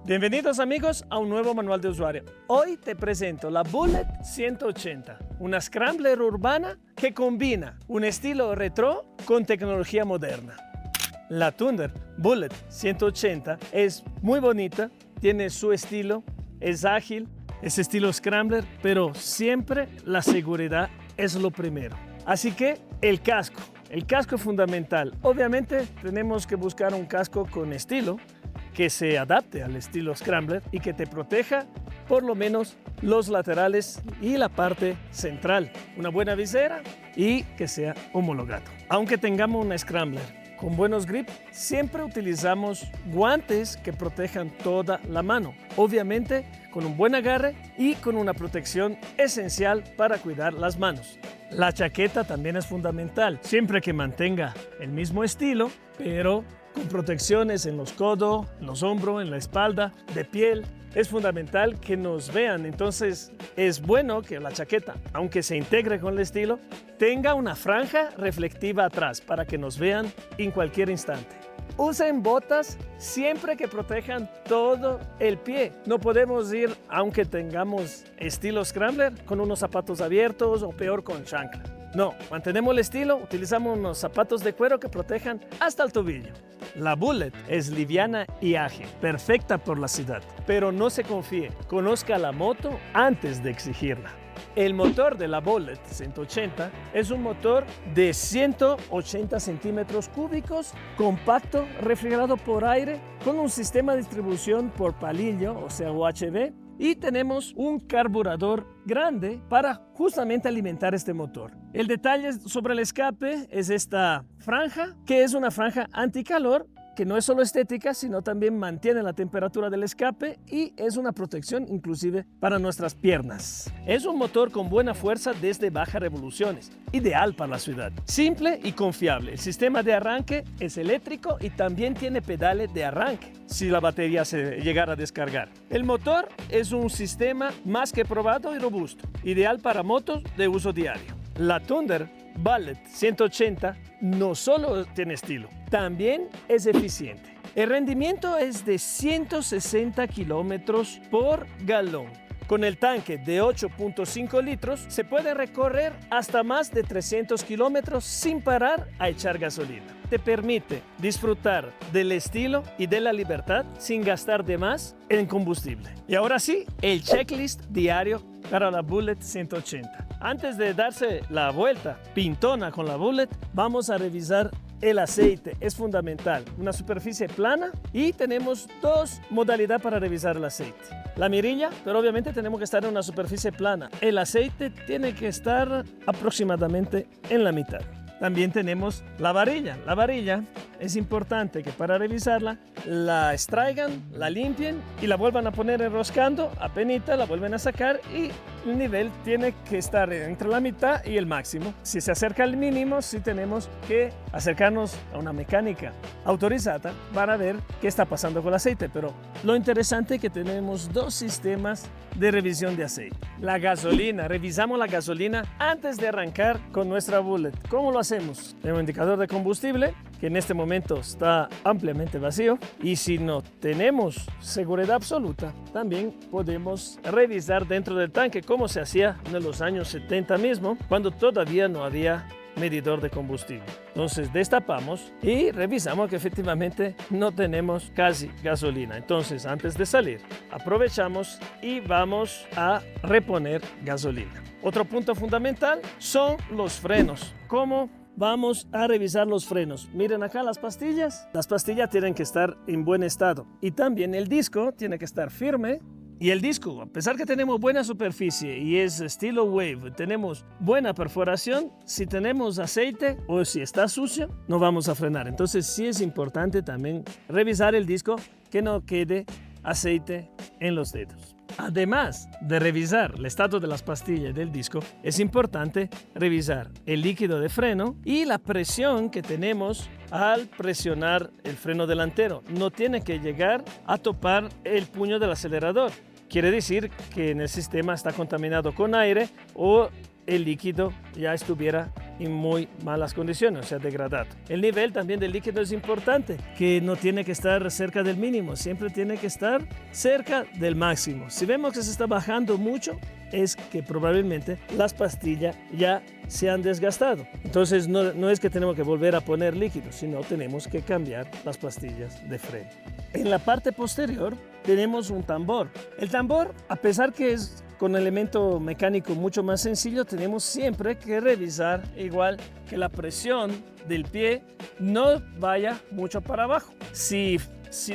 Bienvenidos amigos a un nuevo manual de usuario. Hoy te presento la Bullet 180, una scrambler urbana que combina un estilo retro con tecnología moderna. La Thunder Bullet 180 es muy bonita, tiene su estilo, es ágil, es estilo scrambler, pero siempre la seguridad es lo primero. Así que el casco es fundamental. Obviamente tenemos que buscar un casco con estilo, que se adapte al estilo scrambler y que te proteja por lo menos los laterales y la parte central. Una buena visera y que sea homologado. Aunque tengamos una scrambler con buenos grips, siempre utilizamos guantes que protejan toda la mano. Obviamente con un buen agarre y con una protección esencial para cuidar las manos. La chaqueta también es fundamental, siempre que mantenga el mismo estilo, pero con protecciones en los codos, en los hombros, en la espalda, de piel. Es fundamental que nos vean, entonces es bueno que la chaqueta, aunque se integre con el estilo, tenga una franja reflectiva atrás para que nos vean en cualquier instante. Usen botas siempre que protejan todo el pie. No podemos ir, aunque tengamos estilo scrambler, con unos zapatos abiertos o peor con chancla. No, mantenemos el estilo, utilizamos unos zapatos de cuero que protejan hasta el tobillo. La Bullet es liviana y ágil, perfecta por la ciudad, pero no se confíe, conozca la moto antes de exigirla. El motor de la Bullet 180 es un motor de 180 centímetros cúbicos, compacto, refrigerado por aire, con un sistema de distribución por palillo, o sea UHV, y tenemos un carburador grande para justamente alimentar este motor. El detalle sobre el escape es esta franja, que es una franja anticalor, que no es solo estética, sino también mantiene la temperatura del escape y es una protección inclusive para nuestras piernas. Es un motor con buena fuerza desde bajas revoluciones, ideal para la ciudad. Simple y confiable. El sistema de arranque es eléctrico y también tiene pedales de arranque si la batería se llegara a descargar. El motor es un sistema más que probado y robusto, ideal para motos de uso diario. La Thunder Bullet 180 no solo tiene estilo, también es eficiente. El rendimiento es de 160 kilómetros por galón. Con el tanque de 8.5 litros se puede recorrer hasta más de 300 kilómetros sin parar a echar gasolina. Te permite disfrutar del estilo y de la libertad sin gastar de más en combustible. Y ahora sí, el checklist diario para la Bullet 180. Antes de darse la vuelta pintona con la Bullet, vamos a revisar el aceite. Es fundamental. Una superficie plana y tenemos dos modalidades para revisar el aceite. La mirilla, pero obviamente tenemos que estar en una superficie plana. El aceite tiene que estar aproximadamente en la mitad. También tenemos la varilla. La varilla es importante que para revisarla la extraigan, la limpien y la vuelvan a poner enroscando, apenita, la vuelven a sacar y el nivel tiene que estar entre la mitad y el máximo. Si se acerca al mínimo, sí tenemos que acercarnos a una mecánica autorizada para ver qué está pasando con el aceite. Pero lo interesante es que tenemos dos sistemas de revisión de aceite. La gasolina, revisamos la gasolina antes de arrancar con nuestra Bullet. ¿Cómo lo hacemos? Tenemos un indicador de combustible que en este momento está ampliamente vacío y si no tenemos seguridad absoluta, también podemos revisar dentro del tanque como se hacía en los años 70 mismo, cuando todavía no había medidor de combustible. Entonces destapamos y revisamos que efectivamente no tenemos casi gasolina. Entonces antes de salir aprovechamos y vamos a reponer gasolina. Otro punto fundamental son los frenos. ¿Cómo vamos a revisar los frenos? Miren acá las pastillas. Las pastillas tienen que estar en buen estado y también el disco tiene que estar firme. Y el disco, a pesar que tenemos buena superficie y es estilo Wave, tenemos buena perforación, si tenemos aceite o si está sucio, no vamos a frenar. Entonces sí es importante también revisar el disco, que no quede aceite en los dedos. Además de revisar el estado de las pastillas del disco, es importante revisar el líquido de freno y la presión que tenemos al presionar el freno delantero. No tiene que llegar a topar el puño del acelerador. Quiere decir que en el sistema está contaminado con aire o el líquido ya estuviera en muy malas condiciones, o sea, degradado. El nivel también del líquido es importante, que no tiene que estar cerca del mínimo, siempre tiene que estar cerca del máximo. Si vemos que se está bajando mucho, es que probablemente las pastillas ya se han desgastado. Entonces no es que tenemos que volver a poner líquido, sino tenemos que cambiar las pastillas de freno. En la parte posterior tenemos un tambor. El tambor, a pesar que es con elemento mecánico mucho más sencillo, tenemos siempre que revisar igual que la presión del pie no vaya mucho para abajo. Si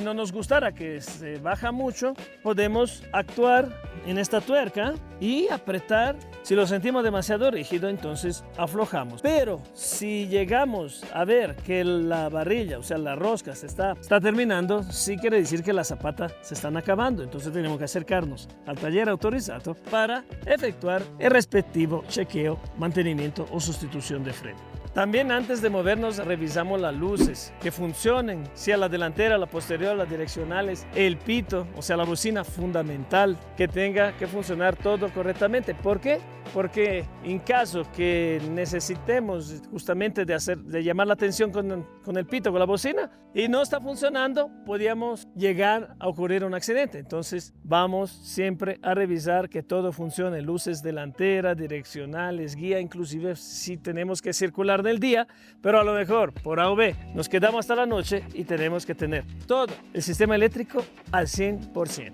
no nos gustara que se baja mucho, podemos actuar en esta tuerca y apretar. Si lo sentimos demasiado rígido, entonces aflojamos. Pero si llegamos a ver que la varilla, o sea, la rosca se está terminando, sí quiere decir que las zapatas se están acabando. Entonces tenemos que acercarnos al taller autorizado para efectuar el respectivo chequeo, mantenimiento o sustitución de freno. También antes de movernos revisamos las luces, que funcionen, sea la delantera, la posterior, las direccionales, el pito, o sea la bocina fundamental, que tenga que funcionar todo correctamente. ¿Por qué? Porque en caso que necesitemos justamente de llamar la atención con el pito, con la bocina, y no está funcionando, podríamos llegar a ocurrir un accidente. Entonces vamos siempre a revisar que todo funcione, luces delanteras, direccionales, guía, inclusive si tenemos que circular del día, pero a lo mejor por A o B nos quedamos hasta la noche y tenemos que tener todo el sistema eléctrico al 100%.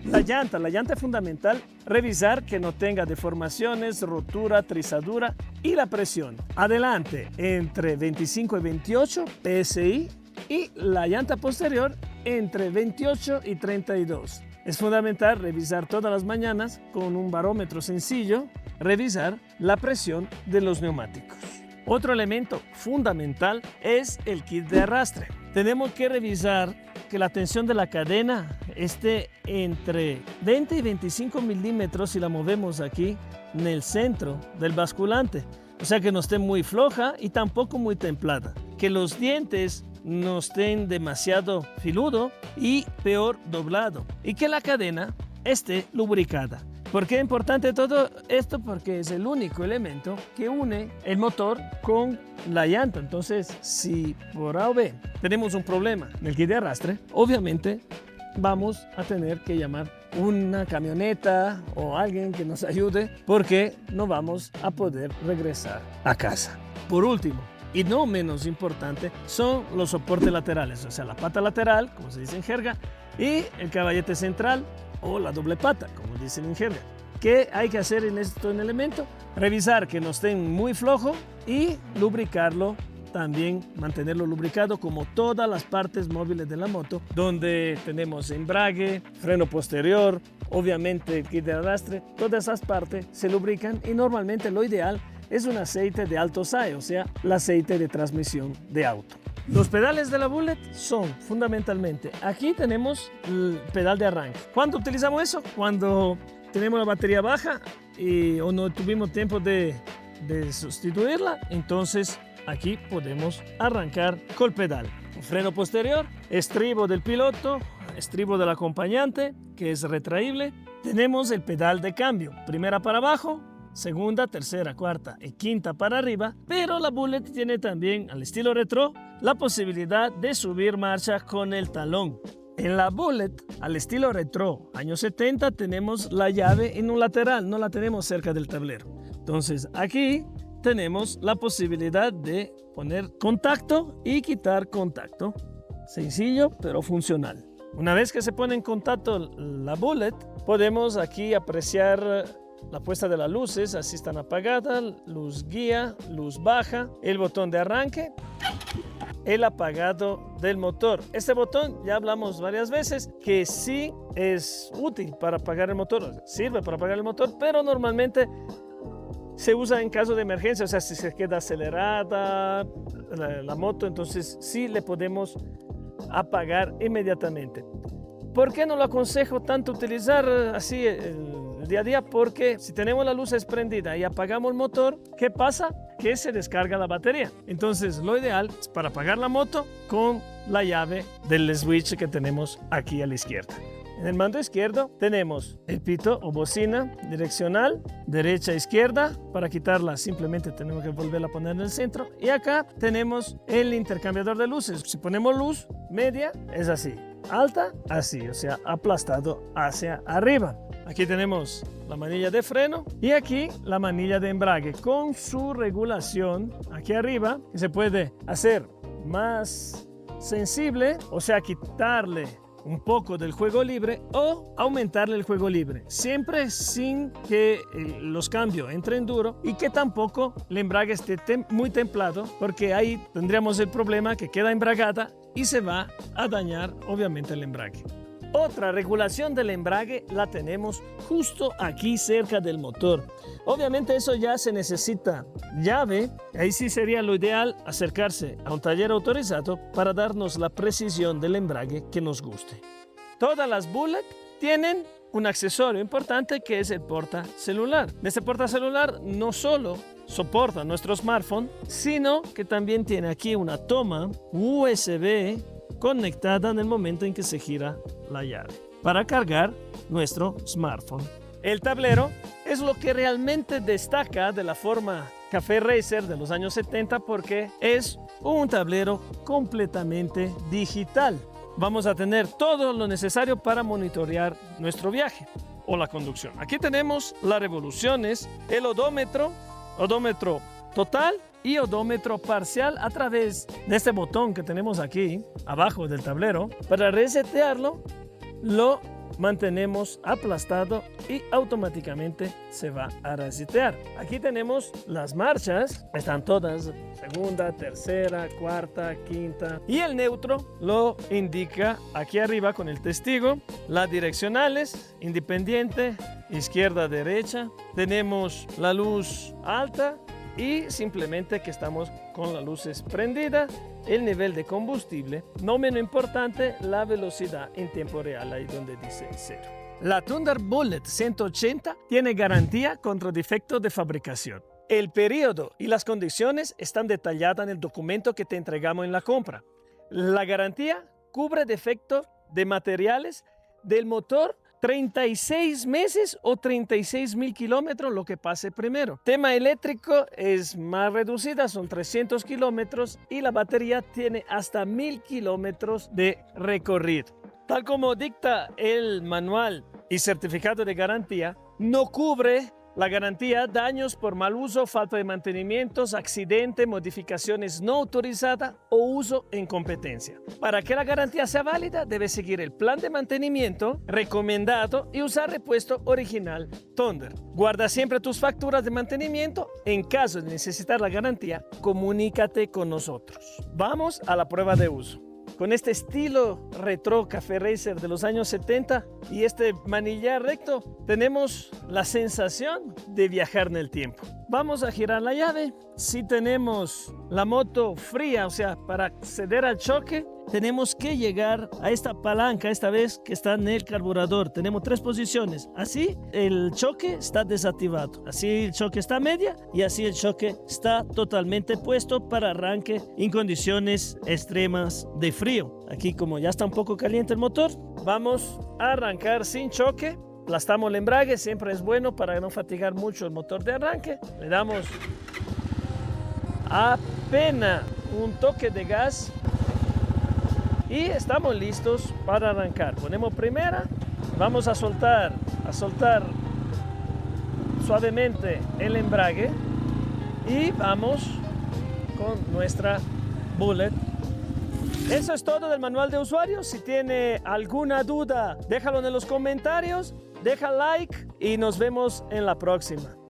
La llanta es fundamental, revisar que no tenga deformaciones, rotura, trizadura y la presión. Adelante entre 25 y 28 PSI y la llanta posterior entre 28 y 32. Es fundamental revisar todas las mañanas con un barómetro sencillo, revisar la presión de los neumáticos. Otro elemento fundamental es el kit de arrastre. Tenemos que revisar que la tensión de la cadena esté entre 20 y 25 milímetros si la movemos aquí en el centro del basculante. O sea, que no esté muy floja y tampoco muy templada. Que los dientes no estén demasiado filudo y peor doblado. Y que la cadena esté lubricada. ¿Por qué es importante todo esto? Porque es el único elemento que une el motor con la llanta. Entonces, si por A o B tenemos un problema en el kit de arrastre, obviamente vamos a tener que llamar una camioneta o alguien que nos ayude, porque no vamos a poder regresar a casa. Por último, y no menos importante, son los soportes laterales, o sea, la pata lateral, como se dice en jerga, y el caballete central, o la doble pata, como dicen en jerga. ¿Qué hay que hacer en este elemento? Revisar que no estén muy flojo y lubricarlo también, mantenerlo lubricado como todas las partes móviles de la moto, donde tenemos embrague, freno posterior, obviamente el kit de arrastre. Todas esas partes se lubrican y normalmente lo ideal es un aceite de alto SAE, o sea, el aceite de transmisión de auto. Los pedales de la Bullet son fundamentalmente, aquí tenemos el pedal de arranque. ¿Cuándo utilizamos eso? Cuando tenemos la batería baja o no tuvimos tiempo de sustituirla, entonces aquí podemos arrancar con el pedal. Freno posterior, estribo del piloto, estribo del acompañante, que es retraíble. Tenemos el pedal de cambio, primera para abajo, segunda, tercera, cuarta y quinta para arriba, pero la Bullet tiene también, al estilo retro, la posibilidad de subir marcha con el talón. En la Bullet, al estilo retro, años 70, tenemos la llave en un lateral, no la tenemos cerca del tablero. Entonces aquí tenemos la posibilidad de poner contacto y quitar contacto. Sencillo, pero funcional. Una vez que se pone en contacto la Bullet, podemos aquí apreciar la puesta de las luces, así están apagadas, luz guía, luz baja, el botón de arranque, el apagado del motor. Este botón ya hablamos varias veces que sí es útil para apagar el motor, sirve para apagar el motor, pero normalmente se usa en caso de emergencia, o sea, si se queda acelerada la moto, entonces sí le podemos apagar inmediatamente. ¿Por qué no lo aconsejo tanto utilizar así el día a día? Porque si tenemos la luz prendida y apagamos el motor, ¿qué pasa? Que se descarga la batería. Entonces lo ideal es para apagar la moto con la llave del switch que tenemos aquí a la izquierda. En el mando izquierdo tenemos el pito o bocina direccional, derecha, izquierda. Para quitarla simplemente tenemos que volverla a poner en el centro. Y acá tenemos el intercambiador de luces. Si ponemos luz media es así, alta así, o sea, aplastado hacia arriba. Aquí tenemos la manilla de freno y aquí la manilla de embrague con su regulación aquí arriba, que se puede hacer más sensible, o sea, quitarle un poco del juego libre o aumentarle el juego libre, siempre sin que los cambios entren duro y que tampoco el embrague esté muy templado, porque ahí tendríamos el problema que queda embragada y se va a dañar obviamente el embrague. Otra regulación del embrague la tenemos justo aquí cerca del motor. Obviamente eso ya se necesita llave. Ahí sí sería lo ideal acercarse a un taller autorizado para darnos la precisión del embrague que nos guste. Todas las Bullet tienen un accesorio importante que es el portacelular. Este portacelular no solo soporta nuestro smartphone, sino que también tiene aquí una toma USB conectada en el momento en que se gira la llave para cargar nuestro smartphone. El tablero es lo que realmente destaca de la forma Café Racer de los años 70 porque es un tablero completamente digital. Vamos a tener todo lo necesario para monitorear nuestro viaje o la conducción. Aquí tenemos las revoluciones, el odómetro total y odómetro parcial a través de este botón que tenemos aquí abajo del tablero. Para resetearlo lo mantenemos aplastado y automáticamente se va a resetear. Aquí tenemos las marchas, están todas, segunda, tercera, cuarta, quinta, y el neutro lo indica aquí arriba con el testigo. Las direccionales, independiente, izquierda, derecha. Tenemos la luz alta y simplemente que estamos con las luces prendidas, el nivel de combustible, no menos importante, la velocidad en tiempo real, ahí donde dice 0. La Thunderbolt 180 tiene garantía contra defectos de fabricación. El periodo y las condiciones están detalladas en el documento que te entregamos en la compra. La garantía cubre defectos de materiales del motor 36 meses o 36.000 kilómetros, lo que pase primero. Tema eléctrico es más reducida, son 300 kilómetros y la batería tiene hasta 1.000 kilómetros de recorrido. Tal como dicta el manual y certificado de garantía, no cubre la garantía daños por mal uso, falta de mantenimiento, accidente, modificaciones no autorizadas o uso en incompetencia. Para que la garantía sea válida, debe seguir el plan de mantenimiento recomendado y usar repuesto original Thunder. Guarda siempre tus facturas de mantenimiento. En caso de necesitar la garantía, comunícate con nosotros. Vamos a la prueba de uso. Con este estilo retro Café Racer de los años 70 y este manillar recto, tenemos la sensación de viajar en el tiempo. Vamos a girar la llave. Si tenemos la moto fría, o sea, para acceder al choque, tenemos que llegar a esta palanca, esta vez que está en el carburador. Tenemos 3 posiciones. Así el choque está desactivado. Así el choque está a media y así el choque está totalmente puesto para arranque en condiciones extremas de frío. Aquí como ya está un poco caliente el motor, vamos a arrancar sin choque. Aplastamos el embrague, siempre es bueno para no fatigar mucho el motor de arranque. Le damos apenas un toque de gas y estamos listos para arrancar. Ponemos primera, vamos a soltar suavemente el embrague y vamos con nuestra Bullet. Eso es todo del manual de usuario. Si tiene alguna duda, déjalo en los comentarios, deja like y nos vemos en la próxima.